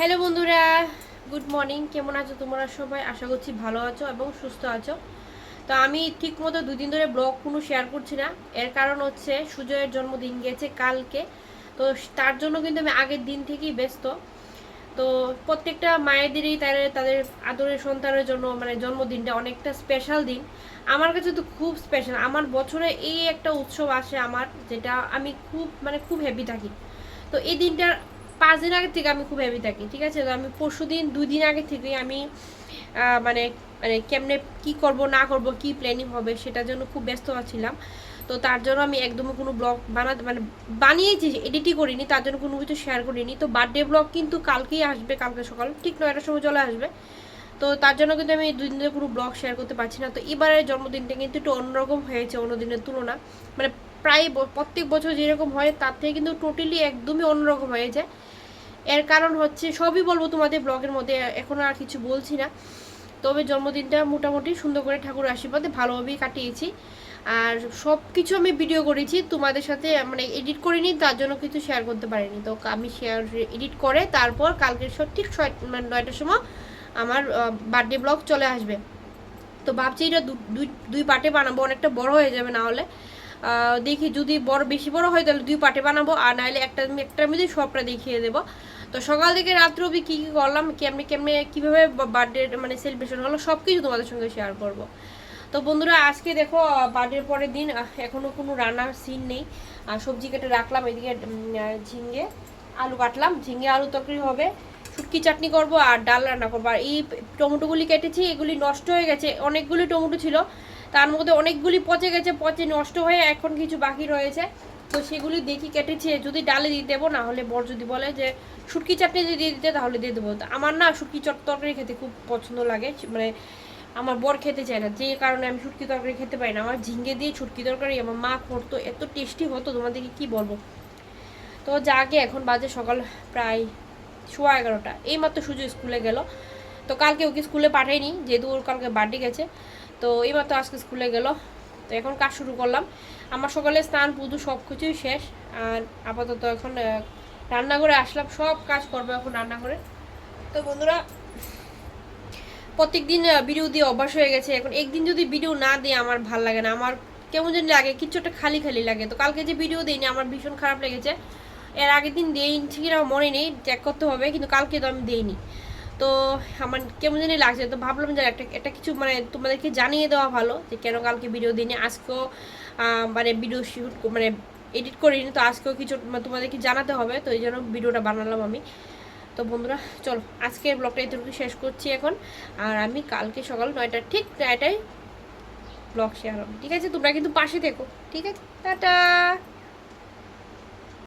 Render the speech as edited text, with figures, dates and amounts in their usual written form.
Hello বন্ধুরা, good morning. কেমন আছো তোমরা সবাই? আশা করছি ভালো আছো এবং সুস্থ আছো। তো আমি ঠিক মতো 2 দিন ধরে ব্লগ কোনো শেয়ার করছি না। এর কারণ হচ্ছে সুজয়ের জন্মদিন গেছে কালকে। তো তার জন্য কিন্তু আমি আগের দিন থেকেই ব্যস্ত। তো প্রত্যেকটা মায়েদেরই তাদের তাদের আদরের সন্তানের জন্য মানে জন্মদিনটা অনেকটা স্পেশাল দিন। আমার কাছে তো খুব স্পেশাল। আমার বছরে এই একটা উৎসব আসে আমার, যেটা আমি খুব হ্যাপি থাকি। তো এই দিনটার 5 দিন আগে থেকে আমি খুব হ্যাপি থাকি, ঠিক আছে। তো আমি পরশু দিন 2 দিন আগে থেকে আমি মানে মানে কেমনে কি করব না করব কি প্ল্যানিং হবে সেটার জন্য খুব ব্যস্ত ছিলাম। তো তার জন্য আমি একদমই কোনো ব্লগ বানাতে মানে বানিয়েছি, এডিটই করিনি, তার জন্য কোনো কিছু শেয়ার করিনি। তো বার্থডে ব্লগ কিন্তু কালকেই আসবে, কালকে সকাল ঠিক 9টার সময় চলে আসবে। তো তার জন্য কিন্তু আমি 2 দিন ধরে কোনো ব্লগ শেয়ার করতে পারছি না। তো এবারের জন্মদিনটা কিন্তু একটু অন্যরকম হয়েছে অন্য দিনের তুলনা। মানে প্রায় প্রত্যেক বছর যেরকম হয় তার থেকে কিন্তু টোটালি একদমই অন্যরকম হয়েছে। এর কারণ হচ্ছে সবই বলবো তোমাদের ব্লগের মধ্যে, এখন আর কিছু বলছি না। তবে জন্মদিনটা মোটামুটি সুন্দর করে ঠাকুরের আশীর্বাদে ভালোভাবেই কাটিয়েছি। আর সব কিছু আমি ভিডিও করেছি তোমাদের সাথে, মানে এডিট করিনি, তার জন্য কিছু শেয়ার করতে পারিনি। তো আমি শেয়ার এডিট করে তারপর কালকের ঠিক 9টার সময় আমার বার্থডে ব্লগ চলে আসবে। তো ভাবছি এটা দুই পার্টে বানাবো, অনেকটা বড় হয়ে যাবে না হলে। দেখি যদি বেশি বড় হয় তাহলে 2 পার্টে বানাবো, আর নাহলে একটার মধ্যে সবটা দেখিয়ে দেবো। তো সকাল থেকে রাত্র অবধি কী কী করলাম, কেমনে কেমনে কীভাবে বার্থডে মানে সেলিব্রেশন হলো সব কিছু তোমাদের সঙ্গে শেয়ার করব। তো বন্ধুরা আজকে দেখো বার্থডের পরের দিন, এখনও কোনো রান্নার সিন নেই। সবজি কেটে রাখলাম, এদিকে ঝিঙে আলু কাটলাম, ঝিঙে আলু তরকারি হবে, শুটকি চাটনি করব আর ডাল রান্না করবো। আর এই টমেটোগুলি কেটেছি, এগুলি নষ্ট হয়ে গেছে, অনেকগুলি টমেটো ছিল, তার মধ্যে অনেকগুলি পচে গেছে, পচে নষ্ট হয়ে এখন কিছু বাকি রয়েছে। তো সেগুলি দেখি কেটেছি, যদি ডালে দিয়ে দেবো, না হলে বর যদি বলে যে শুটকি চাটনি যদি দিয়ে দিতে তাহলে দিয়ে দেবো। আমার না শুটকি তরকারি খেতে খুব পছন্দ লাগে, মানে আমার বর খেতে চায় না, যে কারণে আমি শুটকি তরকারি খেতে পারি না। আমার ঝিঙ্গে দিয়ে শুটকি তরকারি আমার মা করতো, এত টেস্টি হতো তোমাদেরকে কি বলবো। তো যাকে এখন বাজে সকাল প্রায় 11:15, এইমাত্র সূর্য স্কুলে গেল। তো কালকে ওকে স্কুলে পাঠাইনি, যেহেতু ওর কালকে বার্থডে গেছে। তো এইমাত্র আজকে স্কুলে গেল। তো এখন কাজ শুরু করলাম। আমার সকালে স্নান পুজো সব কিছুই শেষ। আর আপাতত এখন রান্নাঘরে আসলাম, সব কাজ করবো এখন রান্নাঘরে। তো বন্ধুরা প্রত্যেক দিন ভিডিও দিয়ে অভ্যাস হয়ে গেছে, এখন একদিন যদি ভিডিও না দিই আমার ভাল লাগে না, আমার কেমন যেন লাগে, কিছু একটা খালি খালি লাগে। তো কালকে যে ভিডিও দিইনি আমার ভীষণ খারাপ লেগেছে। এর আগের দিন দিয়েছি কিনা মনে নেই, চেক করতে হবে, কিন্তু কালকে তো আমি দিইনি। তো আমার কেমন জানি লাগছে, তো ভাবলাম যে একটা কিছু মানে তোমাদেরকে জানিয়ে দেওয়া ভালো যে কেন কালকে ভিডিও দিইনি। আজকেও মানে ভিডিও শুট মানে এডিট করিনি, তো আজকেও কিছু তোমাদেরকে জানাতে হবে, তো এই জন্য ভিডিওটা বানালাম আমি। তো বন্ধুরা চলো আজকের ব্লগটা এতটুকু শেষ করছি এখন। আর আমি কালকে সকাল 9টা ঠিক 9টায় ব্লগ শেয়ার হবে, ঠিক আছে? তোমরা কিন্তু পাশে থেকো, ঠিক আছে? টাটা।